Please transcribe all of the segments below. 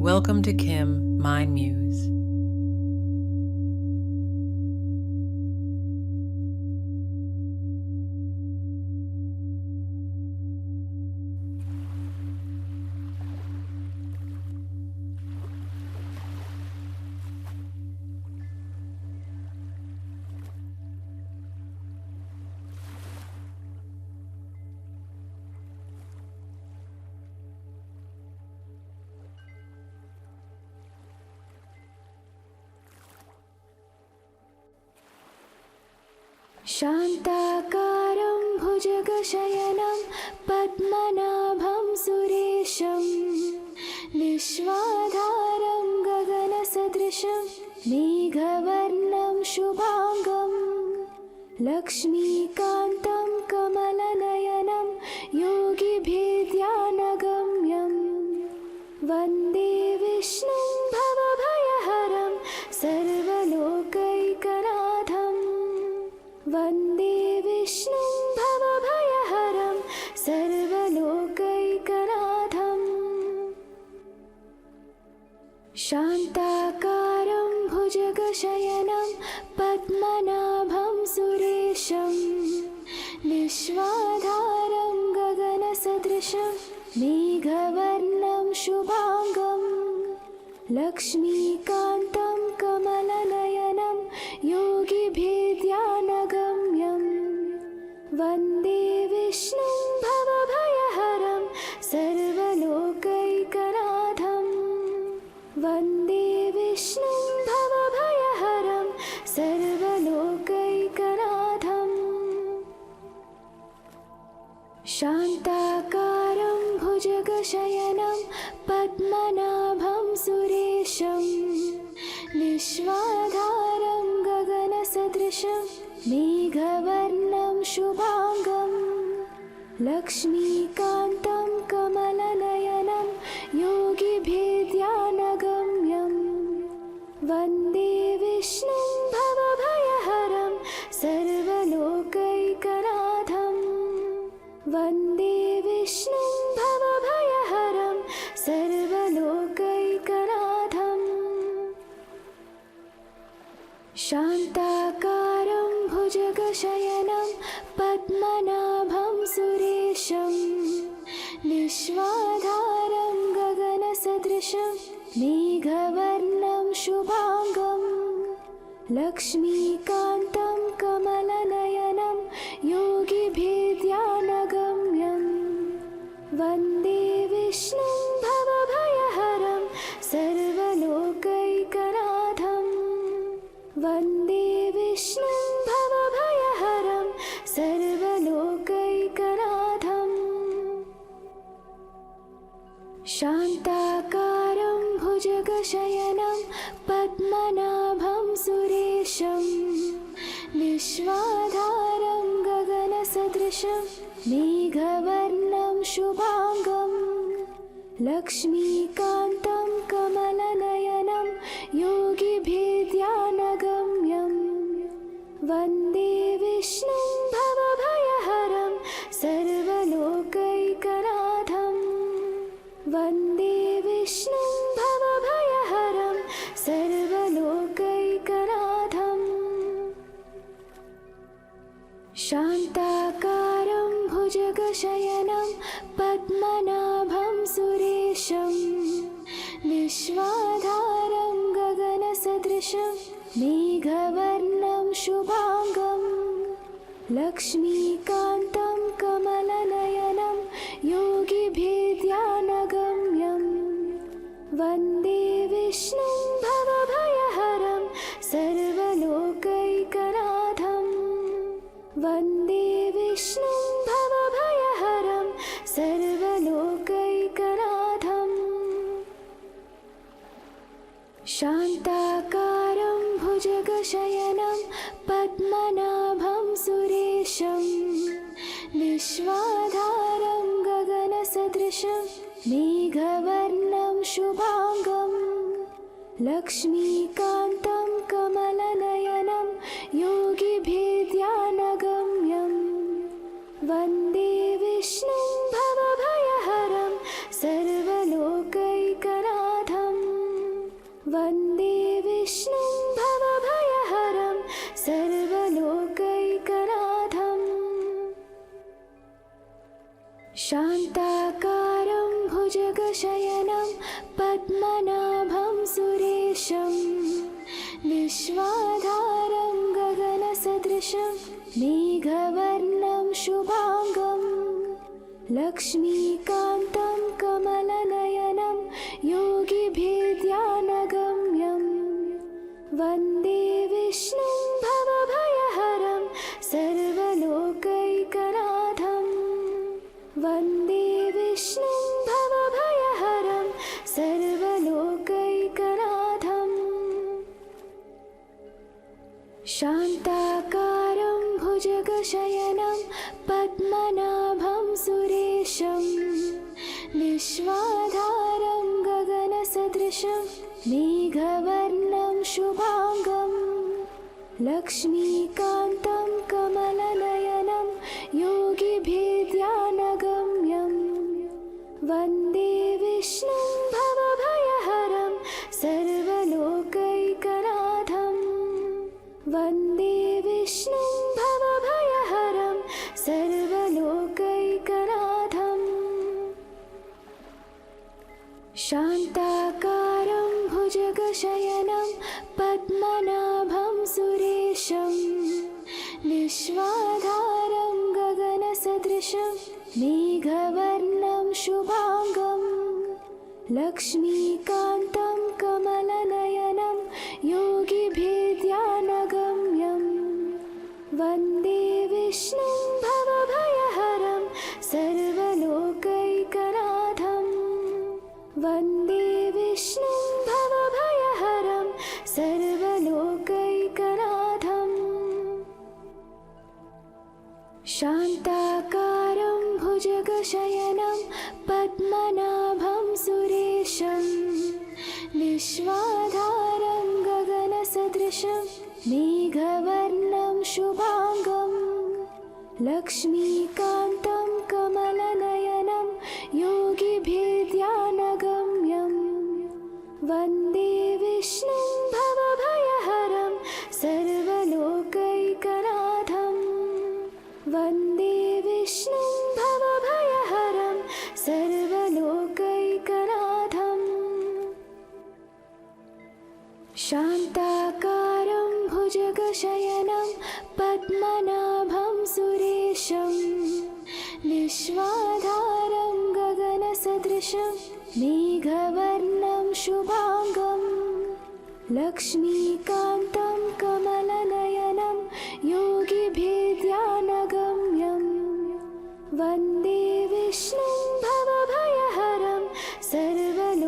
Welcome to Kim Mind Muse. शान्ताकारं भुजगशयनं पद्मनाभं सुरेशं विश्वाधारं गगनसदृशं मेघवर्णं शुभांगं लक्ष्मीकान्तं कमलनयनं योगिभिर्ध्यानगम्यं वन्दे विष्णुं भवभयहरं सर्वलोकैकनाथम् वन्दे विष्णुं भवभयहरं सर्वलोकैकनाथम् शान्ताकारं भुजगशयनं पद्मनाभं सुरेशं विश्वाधारं गगनसदृशं मेघवर्णं शुभांगं लक्ष्मीकान्तं कमलनयनं योगिभिर्ध्यानगम्यं वन्दे विष्णुं भवभयहरं सर्वलोकैकनाथम् वन्दे विष्णुं भवभयहरं सर्वलोकैकनाथम् शान्ताकारं भुजगशयनं पद्मनाभं सुरेशं विश्वाधारं गगनसदृशं मेघवर्णं शुभांगं लक्ष्मीकान्तं कमलनयनं योगिभिर्ध्यानगम्यं वन्दे विष्णुं भवभयहरं सर्वलोकैकनाथम् वन्दे विष्णुं भवभयहरं सर्वलोकैकनाथम् शान्ताकारं भुजगशयनं पद्मनाभं सुरेशं विश्वाधारं गगनसदृशं मेघवर्णं शुभांगं लक्ष्मीकान्तं कमलनयनं योगिभिर्ध्यानगम्यं वन्दे विष्णुं भवभयहरं सर्वलोकैकनाथम् वन्दे विष्णुं भवभयहरं सर्वलोकैकनाथम् शान्ताकारं भुजगशयनं पद्मनाभं सुरेशं विश्वाधारं गगनसदृशं मेघवर्णं शुभांगं लक्ष्मीकान्तं कमलनयनं योगिभिर्ध्यानगम्यं वन्दे विष्णुं भवभयहरं सर्वलोकैकनाथम् वन्दे विष्णुं भवभयहरं सर्वलोकैकनाथम् शान्ताकारं भुजगशयनं पद्मनाभं सुरेशं विश्वाधारं गगनसदृशं मेघवर्णं शुभांगं लक्ष्मीकान्तं कमलनयनं योगिभिर्ध्यानगम्यं वन्दे विष्णुं भवभयहरं सर्वलोकैकनाथम् वन्दे विष्णुं भवभयहरं सर्वलोकैकनाथम् शान्ताकारं भुजगशयनं पद्मनाभं सुरेशं विश्वाधारं गगनसदृशं मेघवर्णं शुभांगं लक्ष्मीकान्तं कमलनयनं योगिभिर्ध्यानगम्यं वन्दे विष्णुं भवभयहरं सर्वलोकैकनाथम् शान्ताकारं भुजगशयनं पद्मनाभं सुरेशं विश्वाधारं गगनसदृशं मेघवर्णं शुभाङ्गं लक्ष्मीकान्तं कमलनयनं योगिभिर्ध्यानगम्यं वन्दे विष्णुं भवभयहरं सर्वलोकैकनाथं वन्दे विष्णुं भवभयहरं सर्वलोकैकनाथम् शान्ताकारं भुजगशयनं पद्मनाभं सुरेशं विश्वाधारं गगनसदृशं मेघवर्णं शुभाङ्गं लक्ष्मीकान्तं कमलनयनं योगिभिर्ध्यानगम्यं वन्दे विष्णुं भवभयहरं सर्वलोकैकनाथं वन्दे विष्णुं भवभयहरं सर्वलोकैकनाथम् शान्ताकारं भुजगशयनं पद्मनाभं सुरेशं विश्वाधारं गगनसदृशं मेघवर्णं शुभाङ्गं लक्ष्मीकान्तं कमलनयनं योगिभिर्ध्यानगम्यं वन्दे विष्णुं भवभयहरं सर्वलोकैकनाथं वन्दे विष्णुं भवभयहरं सर्वलोकैकनाथम् शान्ताकारं भुजगशयनं पद्मनाभं सुरेशं विश्वाधारं गगनसदृशं मेघवर्णं शुभाङ्गं लक्ष्मीकान्तं कमलनयनं योगिभिर्ध्यानगम्यं वन्दे विष्णुं भवभयहरं सर्वलोकैकनाथं वन्दे विष्णुं भवभयहरं सर्वलोकैकनाथम् शान्ताकारं भुजगशयनं पद्मनाभं सुरेशं विश्वाधारं गगनसदृशं मेघवर्णं शुभाङ्गं लक्ष्मीकान्तं कमलनयनं योगिभिर्ध्यानगम्यं वन्दे विष्णुं भवभयहरं सर्वलोकैकनाथं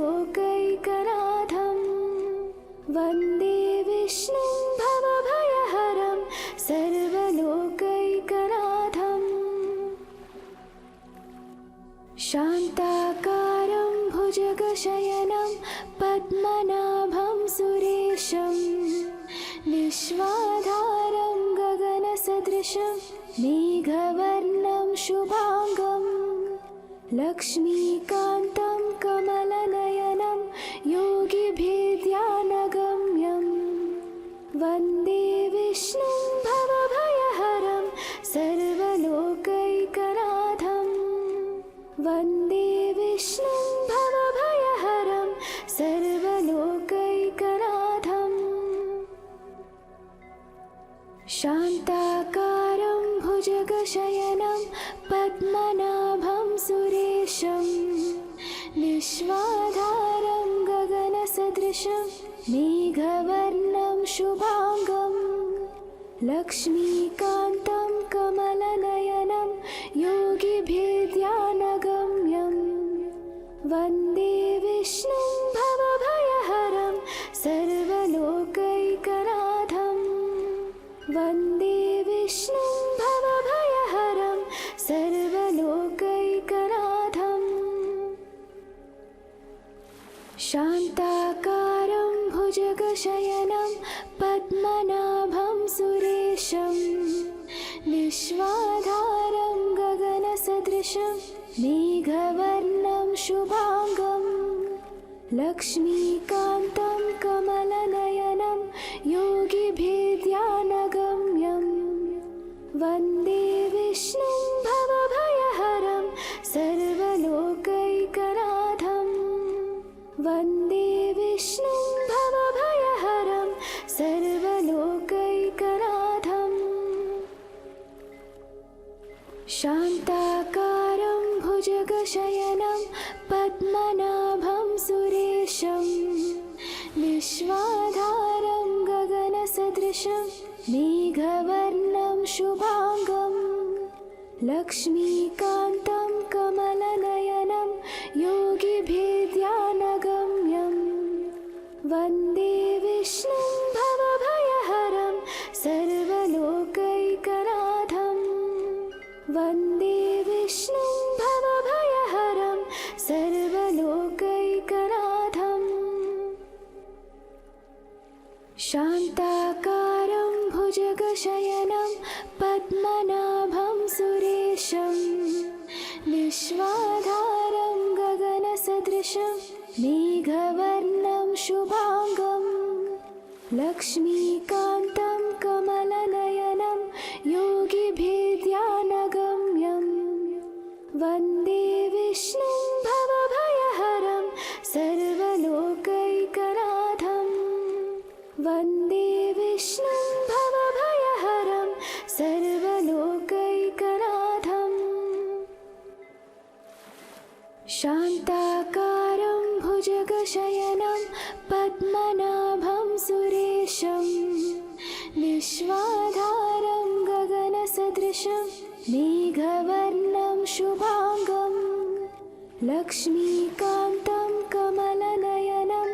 वन्दे विष्णुं भवभयहरं सर्वलोकैकनाथम् शान्ताकारं भुजगशयनं पद्मनाभं सुरेशं विश्वाधारं गगनसदृशं मेघवर्णं शुभाङ्गं लक्ष्मीकान्तं कमलनयनं योगिभिर्ध्यानगम्यं वन्दे विष्णुं भवभयहरं सर्वलोकैकनाथं वन्दे विष्णुं भवभयहरं सर्वलोकैकनाथम् शान्ताकारं भुजगशयनं पद्मनाभं सुरेशं विश्वाधारं गगनसदृशं मेघवर्णं शुभाङ्गं लक्ष्मीकान्तं कमलनयनं योगिभिर्ध्यानगम्यं वन्दे विष्णुं भवभयहरं सर्वलोकैकनाथं वन्दे विष्णुं भवभयहरं सर्वलोकैकनाथम् शान्ताकारं भुजगशयनं पद्मनाभं सुरेशं विश्वाधारं गगनसदृशं मेघवर्णं शुभाङ्गं लक्ष्मीकान्तं कमलनयनं योगिभिर्ध्यानगम्यं वन्दे विष्णुं भवभयहरं भुजगशयनं पद्मनाभं सुरेशं विश्वाधारं गगनसदृशं मेघवर्णं शुभांगं लक्ष्मीकान्तं कमलनयनं योगिभिर्ध्यानगम्यं वन्दे विष्णुं भवभयहरं सर्वलोकैकनाथं वन्दे विष्णुं भवभयहरं सर्वलोकैकनाथम् शान्ताकारं भुजगशयनं पद्मनाभं सुरेशं विश्वाधारं गगनसदृशं मेघवर्णं शुभांगं लक्ष्मीकान्तं कमलनयनं योगिभिर्ध्यानगम्यं वन्दे विष्णुं भवभयहरं सर्वलोकैकनाथं वन्दे विष्णुं भवभयहरं सर्वलोकैकनाथम् शान्ताकारं भुजगशयनं पद्मनाभं सुरेशं विश्वाधारं गगनसदृशं मेघवर्णं शुभांगं लक्ष्मीकान्तं कमलनयनं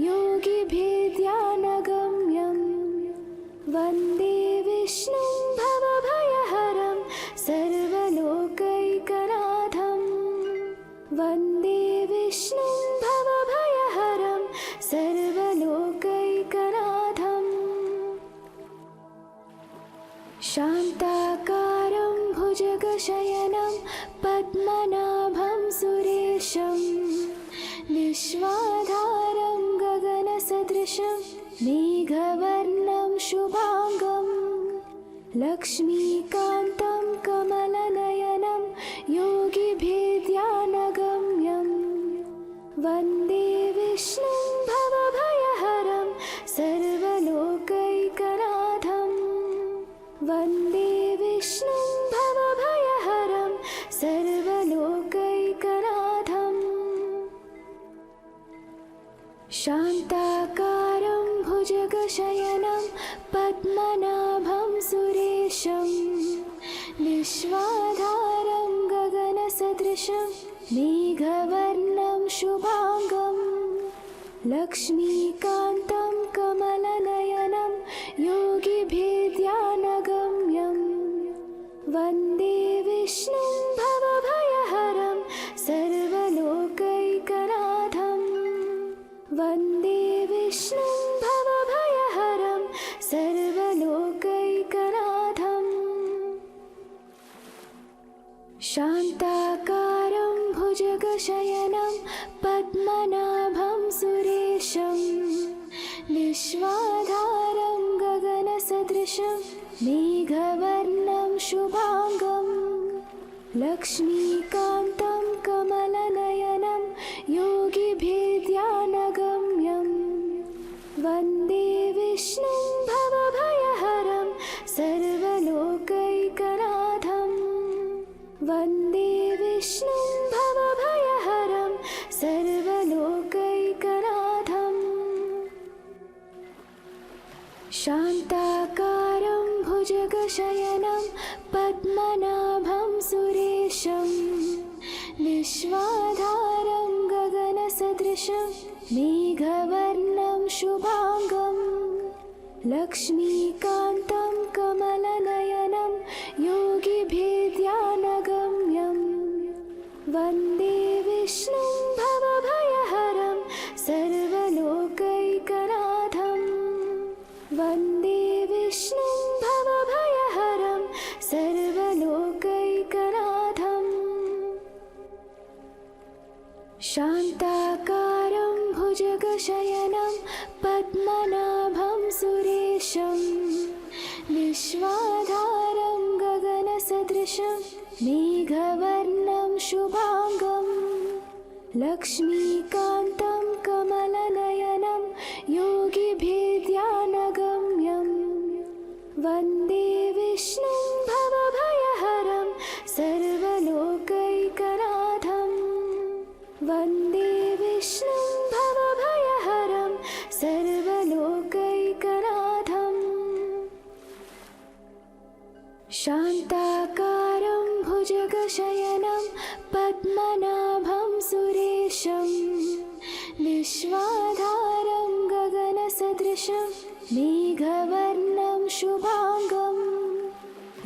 योगिभिर्ध्यानगम्यं वन्दे विष्णुं भवभयहरं सर्वलोकैकनाथं वन्दे विष्णुं भवभयहरं सर्वलोकैकनाथम् शान्ताकारं भुजगशयनं पद्मनाभं सुरेशं विश्वाधारं गगनसदृशं मेघवर्णं शुभांगं लक्ष्मीकान्तं कमलनयनं योगिभिर्ध्यानगम्यं वन्दे विष्णुं भवभयहरं सर्वलोकैकनाथं वन्दे विष्णुं भवभयहरं सर्वलोकैकनाथम् शान्ताकारं भुजगशयनं पद्मनाभं सुरेशं विश्वाधारं गगनसदृशं मेघवर्णं शुभांगं लक्ष्मीकान्तं कमलनयनं योगिभिर्ध्यानगम्यं वन्दे विष्णुं भवभयहरं सर्वलोकैकनाथं वन्दे विष्णुं भवभयहरं सर्वलोकैकनाथम् शान्ताकारं भुजगशयनं पद्मनाभं सुरेशं विश्वाधारं गगनसदृशं मेघवर्णं शुभांगं लक्ष्मीकान्तं कमलनयनं योगिभिर्ध्यानगम्यं वन्दे विष्णुं भवभयहरं सर्वलोकैकनाथं वन्दे विष्णुं भवभयहरं सर्वलोकैकनाथम् शान्ताकारं भुजगशयनं पद्मनाभं सुरेशं विश्वाधारं गगनसदृशं मेघवर्णं शुभांगं लक्ष्मीकान्तं कमलनयनं योगिभिर्ध्यानगम्यं वन्दे विष्णुं भवभयहरं सर्वलोकैकनाथं वन्दे विष्णुं भवभयहरं सर्वलोकैकनाथम् शान्ताकारं भुजगशयनं पद्मनाभं सुरेशं विश्वाधारं गगनसदृशं मेघवर्णं शुभांगं लक्ष्मीकान्तं कमलनयनं योगिभिर्ध्यानगम्यं वन्दे विष्णुं भवभयहरं सर्वलोकैकनाथं वन्दे विष्णुं भवभयहरं सर्वलोकैकनाथम् शान्ताकारं भुजगशयनं पद्मनाभं सुरेशं विश्वाधारं गगनसदृशं मेघवर्णं शुभाङ्गं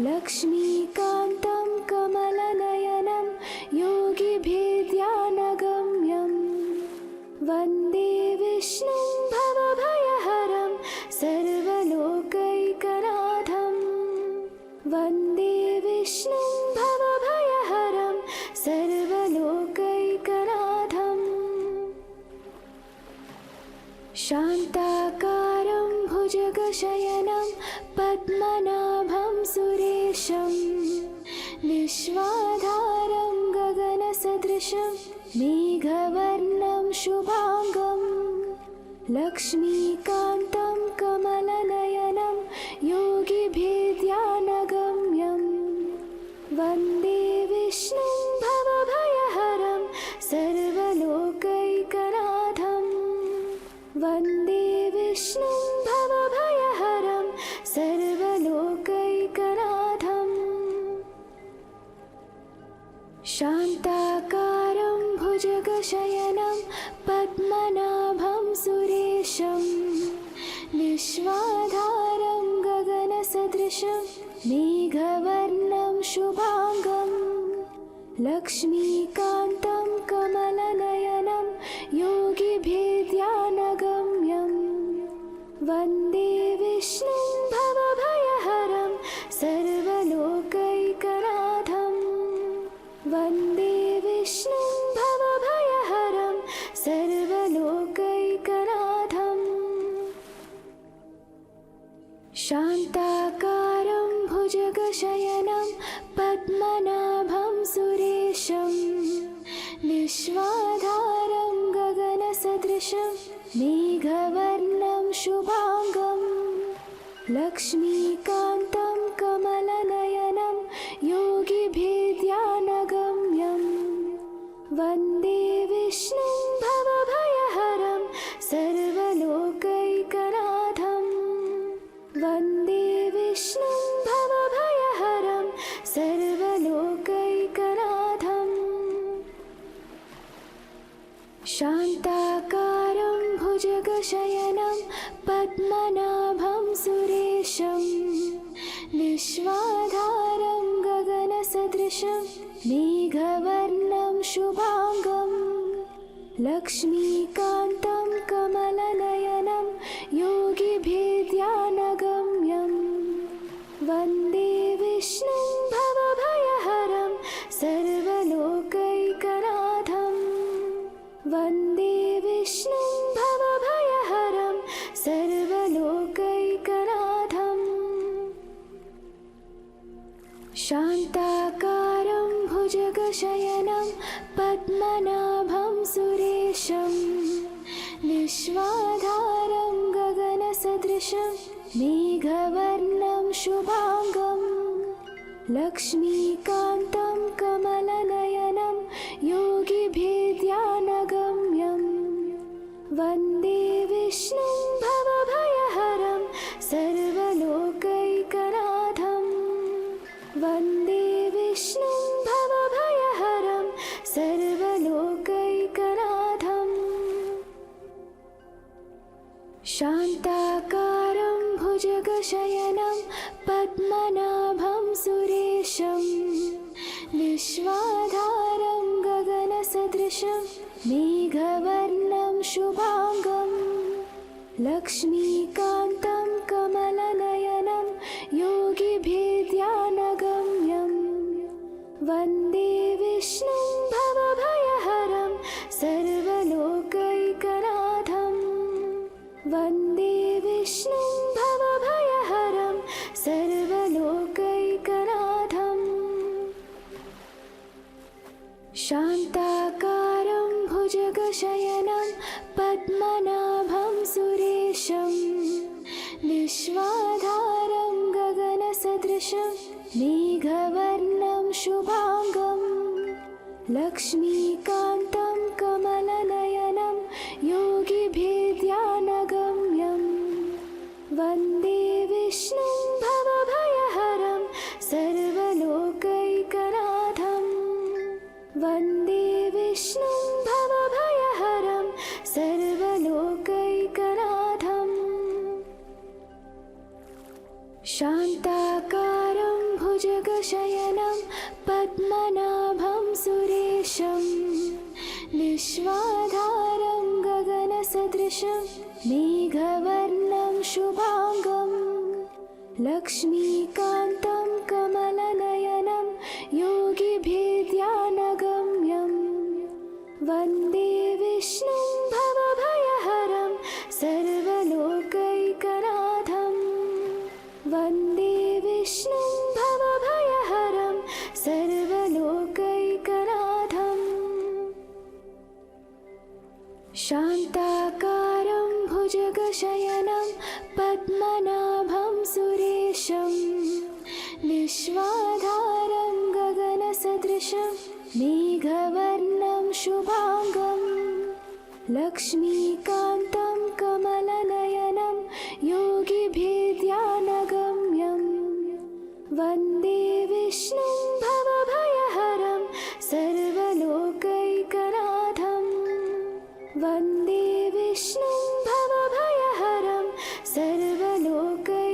लक्ष्मीकान्तं कमलनयनं योगिभिर्ध्यानगम्यं वन्दे विष्णुं भवभयहरं सर्वलोकैकनाथम् वन्दे विष्णुं भवभयहरं सर्वलोकैकनाथम् शान्ताकारं भुजगशयनं पद्मनाभं सुरेशं विश्वाधारं गगनसदृशं मेघवर्णं शुभाङ्गं लक्ष्मीकान्तं कमलनयनं योगिभिर्ध्यानगम्यं वन्दे विष्णुं भवभयहरं सर्वलोकैकनाथम् वन्दे विष्णुं भवभयहरं सर्वलोकैकनाथम् शान्ताकारं भुजगशयनं पद्मनाभं सुरेशं विश्वाधारं गगनसदृशं मेघवर्णं शुभाङ्गं लक्ष्मीकान्तं कमलनयनं योगिभिर्ध्यानगम्यं वन्दे विष्णुं भवभयहरं सर्वलोकैकनाथम् वन्दे विष्णुं भवभयहरं सर्वलोकैकनाथम् शान्ताकारं भुजगशयनं पद्मनाभं सुरेशं विश्वाधारं गगनसदृशं मेघवर्णं शुभाङ्गं लक्ष्मीकान्तं कमलनयनं योगिभिर्ध्यानगम्यं वन्दे विष्णुं भवभयहरं सर्वलोकैकनाथम् वन्दे विष्णुं भवभयहरं सर्वलोकैकनाथम् शान्ताकारं भुजगशयनं पद्मनाभं सुरेशं विश्वाधारं गगनसदृशं मेघवर्णं शुभाङ्गं लक्ष्मीकान्तं कमलनयनं योगिभिर्ध्यानगम्यं वन्दे विष्णुं भवभयहरं सर्वलोकैकनाथम् वन्दे विष्णुं भवभयहरं सर्वलोकैकनाथम् शान्ताकारं भुजगशयनं पद्मनाभं सुरेशं विश्वाधारं गगनसदृशं मेघवर्णं शुभाङ्गं लक्ष्मीकान्तं कमलनयनं योगिभिर्ध्यानगम्यं वन्दे विष्णुं भवभयहरं सर्वलोकैकनाथम् वन्दे विष्णुं भवभयहरं सर्वलोकैकनाथम् शान्ताकारं भुजगशयनं पद्मनाभं सुरेशं विश्वाधारं गगनसदृशं मेघवर्णं शुभाङ्गं लक्ष्मीकान्तं कमलनयनं योगिभिर्ध्यानगम्यं वन्दे विष्णुं भवभयहरं सर्वलोकैकनाथम् वन्दे विष्णुं भवभयहरं सर्वलोकैकनाथम् शान्ताकारं भुजगशयनं पद्मनाभं सुरेशं विश्वाधारं गगनसदृशं मेघवर्णं शुभाङ्गं लक्ष्मीकान्तं शान्ताकारं भुजगशयनं पद्मनाभं सुरेशं विश्वाधारं गगनसदृशं मेघवर्णं शुभाङ्गं लक्ष्मीकान्तं कमलनयनं योगिभिर्ध्यानगम्यं वन्दे विष्णुं भवभयहरं सर्वलोकैकनाथं वन्दे विष्णुं भवभयहरं सर्वलोकैकनाथम् शान्ताकारं भुजगशयनं पद्मनाभं सुरेशं विश्वाधारं गगनसदृशं मेघवर्णं शुभाङ्गं लक्ष्मीकान्तं कमलनयनं योगिभिर्ध्यानगम्यं वन्दे विष्णुं भवभयहरं सर्वलोकैकनाथं वन्दे विष्णुं भवभयहरं सर्वलोकैकनाथम्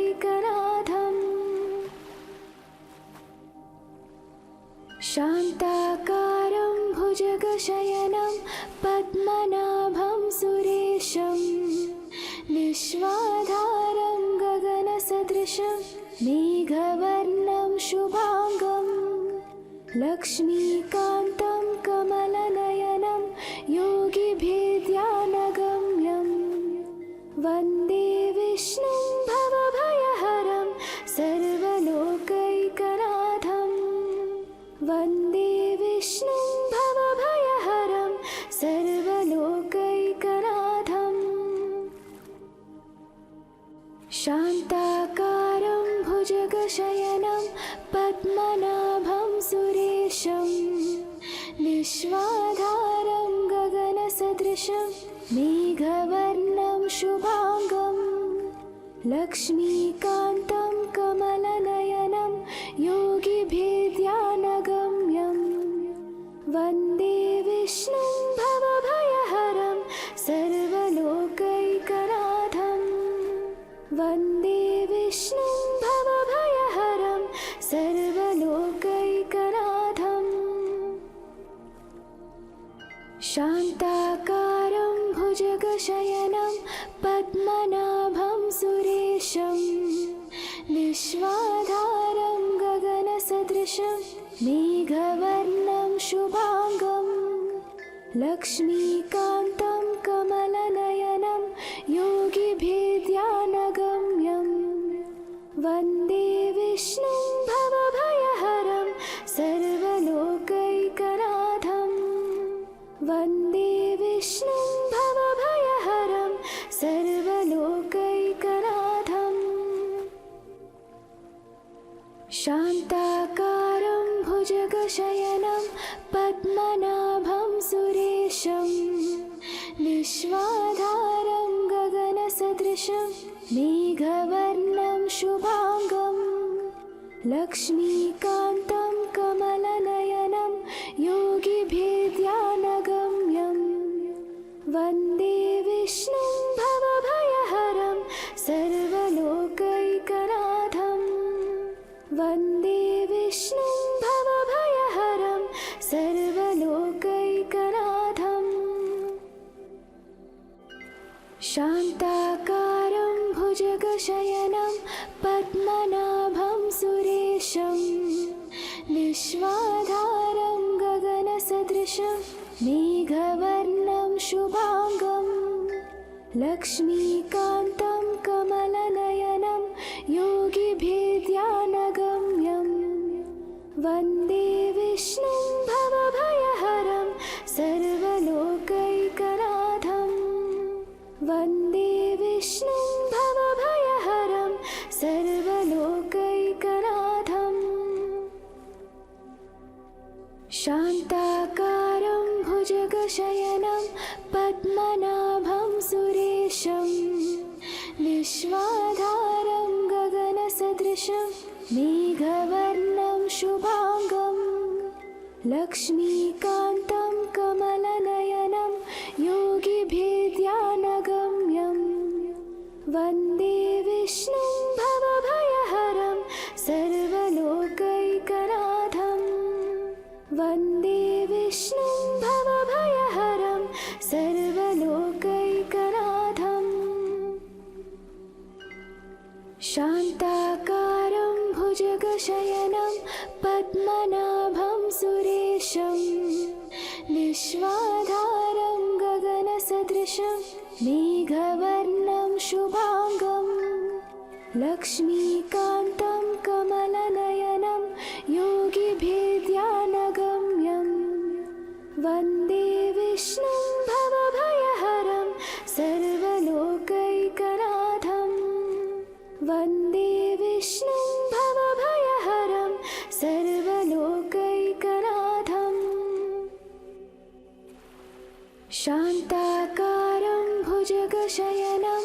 शान्ताकारं भुजगशयनं पद्मनाभं सुरेशं विश्वाधारं गगनसदृशं मेघवर्णं शुभाङ्गं लक्ष्मीकान्तं कमलनयनं योगिभिर्ध्यानगम्यं वन्दे विष्णुं भवभयहरं सर्वलोकैकनाथं वन्दे विष्णुं भवभयहरं सर्वलोकैकनाथम् शान्ताकारं भुजगशयनं पद्मनाभं सुरेशं विश्वाधारं गगनसदृशं मेघवर्णं शुभाङ्गं लक्ष्मीकान्तं कमलनयनं योगिभिर्ध्यानगम्यं वन्दे विष्णुं भवभयहरं सर्वलोकैकनाथं वन्दे विष्णुं भवभयहरं सर्वलोकैकनाथम् शान्ताकारं भुजगशयनं पद्मनाभं सुरेशं विश्वाधारं गगनसदृशं मेघवर्णं शुभाङ्गं लक्ष्मीकान्तं कमलनयनं योगिभिर्ध्यानगम्यं वन्दे विष्णुं भवभयहरं सर्वलोकैकनाथं वन्दे विष्णुं भवभयहरं सर्वलोकैकनाथम् शान्ताकारं भुजगशयनं पद्मनाभं सुरेशं विश्वाधारं गगनसदृशं मेघवर्णं शुभाङ्गं लक्ष्मीकान्तं कमलनयनं योगिभिर्ध्यानगम्यं वन्दे विष्णुं भवभयहरं सर्वलोकैकनाथं वन्दे विष्णुं भवभयहरं सर्वलोकैकनाथम् शान्ताकारं भुजगशयनं पद्मनाभं सुरेशं विश्वाधारं गगनसदृशं मेघवर्णं शुभाङ्गं लक्ष्मीकान्तं कमलनयनं योगिभिर्ध्यानगम्यं वन्दे विष्णुं भवभयहरं सर्वलोकैकनाथं वन्दे विष्णुं भवभयहरं सर्वलोकैकनाथम् शान्ताकारं भुजगशयनं पद्मनाभं सुरेशं विश्वाधारं गगनसदृशं मेघवर्णं शुभाङ्गं लक्ष्मीकान्तं कमलनयनं योगिभिर्ध्यानगम्यं वन्दे विष्णुं भवभयहरं भुजगशयनं पद्मनाभं सुरेशं विश्वाधारं गगनसदृशं मेघवर्णं शुभांगं लक्ष्मीकान्तं कमलनयनं योगिभिर्ध्यानगम्यं वन्दे विष्णुं भवभयहरं सर्वलोकैकनाथं वन्दे विष्णुं भवभयहरं सर्वलोकैकनाथम् शान्ताकारं भुजगशयनं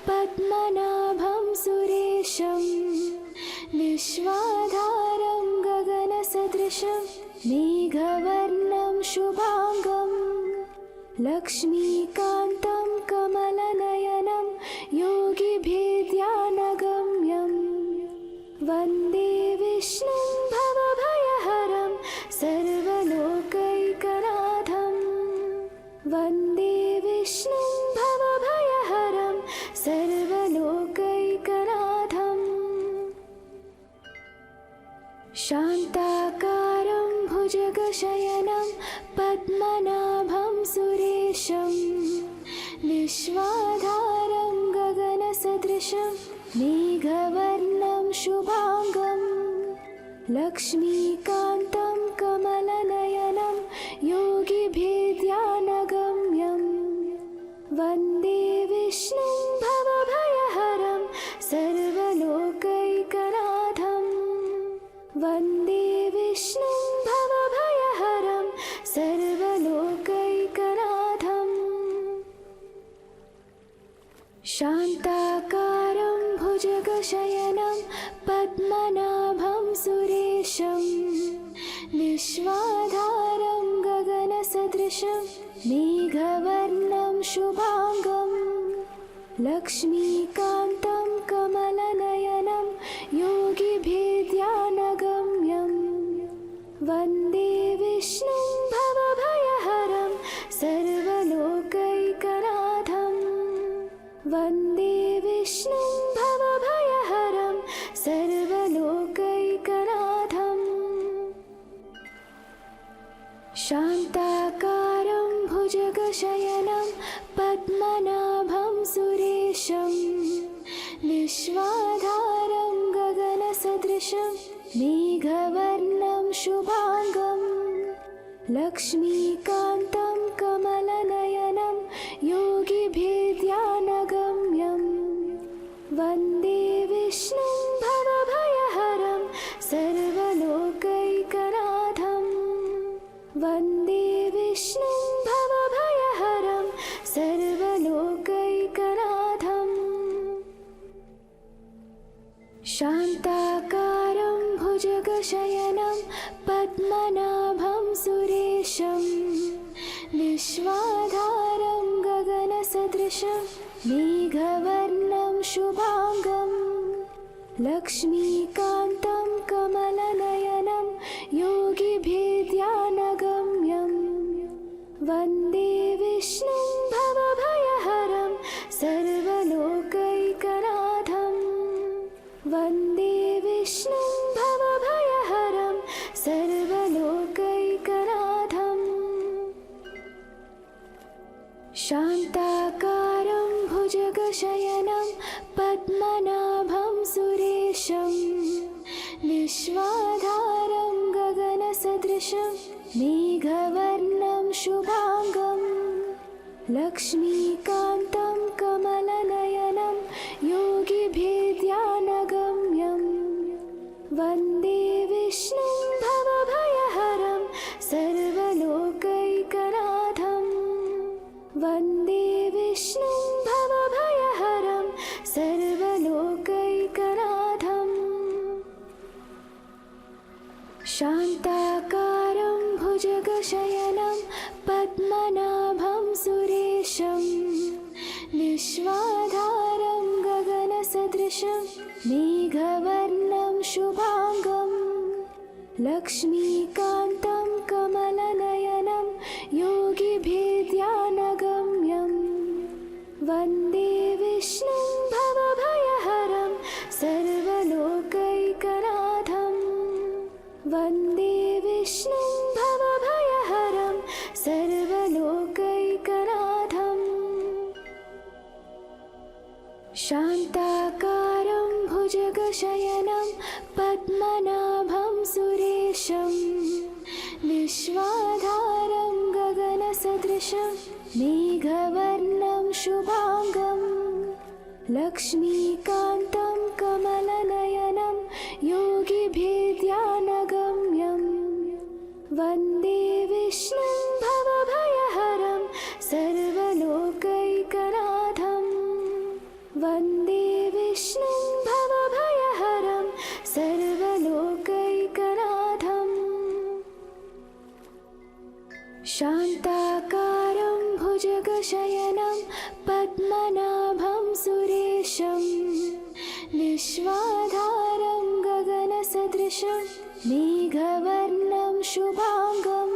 पद्मनाभं सुरेशं विश्वाधारं गगनसदृशं मेघवर्णं शुभांगं लक्ष्मीकान्तं कमलनयनं योगिभिर्ध्यानगम्यं वन्दे विष्णुं भवभयहरं सर्वलोकैकनाथं वन्दे विष्णुं भवभयहरं सर्वलोकैकनाथम् शान्ताकारं भुजगशयनं पद्मनाभं सुरेशं विश्वाधारं गगनसदृशं मेघवर्णं शुभांगं लक्ष्मीकान्तं कमलनयनं योगिभिर्ध्यानगम्यं वन्दे विष्णुं भवभयहरं सर्वलोकैकनाथं वन्दे विष्णुं भवभयहरं सर्वलोकैकनाथम् शान्ताकारं भुजगशयनं पद्मनाभं सुरेशं विश्वाधारं गगनसदृशं मेघवर्णं शुभांगं लक्ष्मीकान्तं कमलनयनं योगिभिर्ध्यानगम्यं वन्दे विष्णुं भवभयहरं सर्वलोकैकनाथं वन्दे विष्णुं भवभयहरं सर्वलोकैकनाथम् शान्ताकारं भुजगशयनं पद्मनाभं सुरेशं विश्वाधारं गगनसदृशं मेघवर्णं शुभांगं लक्ष्मीकान्तं कमलनयनं योगिभिर्ध्यानगम्यं वन्दे विष्णुं भवभयहरं सर्वलोकैकनाथं वन्दे विष्णुं भवभयहरं सर्वलोकैकनाथम् शान्ताकारं भुजगशयनं पद्मनाभं सुरेशं विश्वाधारं गगनसदृशं मेघवर्णं शुभांगं लक्ष्मीकान्तं कमलनयनं योगिभिर्ध्यानगम्यं वन्दे विष्णुं भवभयहरं सर्वलोकैकनाथं वन्दे विष्णुं भवभयहरं सर्वलोकैकनाथम् शान्ताकारं भुजगशयनं पद्मनाभं सुरेशं विश्वाधारं गगनसदृशं मेघवर्णं शुभांगं लक्ष्मीकान्तं कमलनयनं योगिभिर्ध्यानगम्यं वन्दे विष्णुं भवभयहरं सर्वलोकैकनाथं वन्दे विष्णुं भवभयहरं सर्वलोकैकनाथम् शान्ताकारं भुजगशयनं पद्मनाभं सुरेशं विश्वाधारं गगनसदृशं मेघवर्णं शुभांगं लक्ष्मीकान्तं कमलनयनं योगिभिर्ध्यानगम्यं वन्दे विष्णुं भवभयहरं सर्वलोकैकनाथं वन्दे विष्णुं भवभयहरं सर्वलोकैकनाथम् शान्ताकारं भुजगशयनं पद्मनाभं सुरेशं विश्वाधारं गगनसदृशं मेघवर्णं शुभाङ्गं लक्ष्मीकान्तं कमलनयनं योगिभिर्ध्यानगम्यं वन्दे विष्णुं भवभयहरं सर्वलोकैकनाथम् वन्दे विष्णुं भवभयहरं सर्वलोकैकनाथम् शान्ताकारं भुजगशयनं पद्मनाभं सुरेशं विश्वाधारं गगनसदृशं मेघवर्णं शुभाङ्गं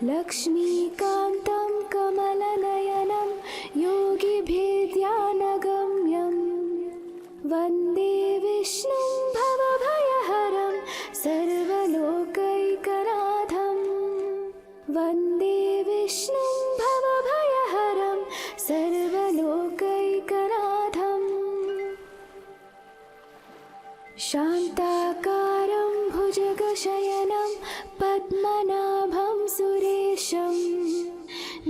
लक्ष्मीकान्तं कमलनयनं योगिभिर्ध्यानगम्यं वन्दे विष्णुं भवभयहरं सर्वलोकैकनाथम् वन्दे विष्णुं भवभयहरं सर्वलोकैकनाथम् शान्ताकारं भुजगशयनं पद्मनाभं सुरेशं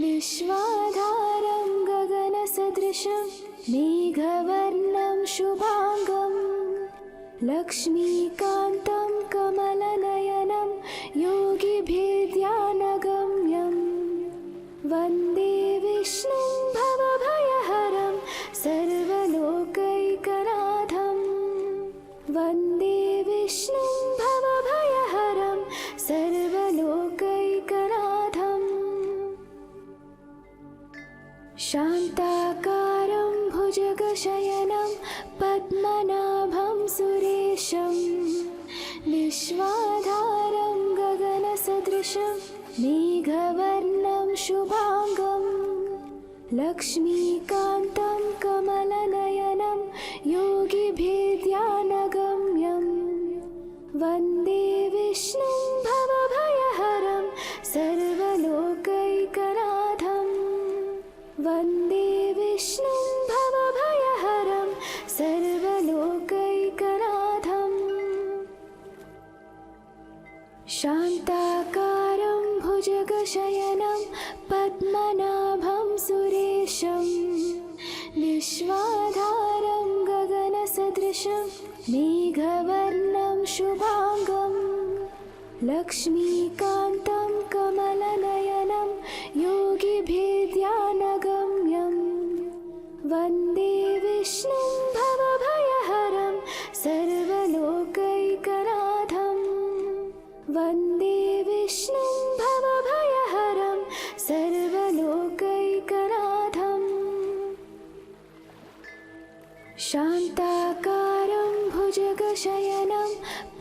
विश्वाधारं गगनसदृशं मेघवर्णं शुभाङ्गं लक्ष्मीकान्तं कमलनयनं योगिभिर्ध्यानगम्यं वन्दे विष्णुं भवभयहरं सर्वलोकैकनाथम् वन्दे विष्णुं भवभयहरं सर्वलोकैकनाथम् शान्ताकारं भुजगशयनं पद्मनाभं सुरेशं विश्वाधारं गगनसदृशं मेघवर्णं शुभाङ्गं लक्ष्मीकान्तं कमलनयनं योगिभिर्ध्यानगम्यं वन्दे विष्णुं भवभयहरं सर्वलोकैकनाथम् वन्दे विष्णुं भवभयहरं सर्वलोकैकनाथम् शान्ताकारं भुजगशयनं पद्मनाभं सुरेशं विश्वाधारं गगनसदृशं मेघवर्णं शुभाङ्गं लक्ष्मीकान्तं कमलनयनं योगिभिर्ध्यानगम्यं वन्दे विष्णुं भवभयहरं सर्वलोकैकनाथम् वन्दे विष्णुं भवभयहरं सर्वलोकैकनाथम् शान्ताकारं भुजगशयनं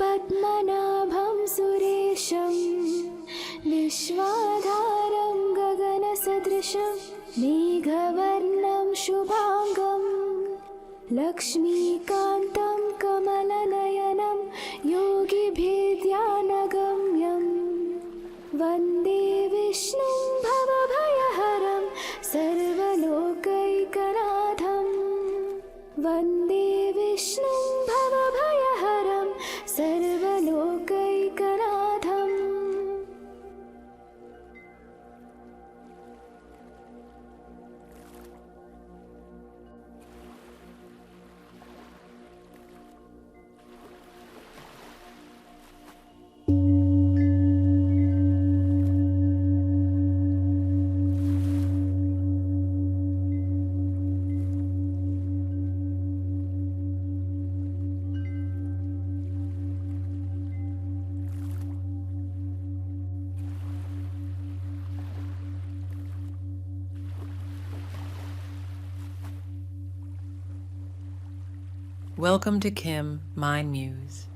पद्मनाभं सुरेशं विश्वाधारं गगनसदृशं मेघवर्णं शुभाङ्गं लक्ष्मीकान्तं कमलनयनं योगिभिर्ध्यानगम्यं वन्दे विष्णुं भवभयहरं सर्वलोकैकनाथम् वन्दे विष्णुं भवभयहरं सर्वलोकैकनाथम् Welcome to Kim, Mind Muse.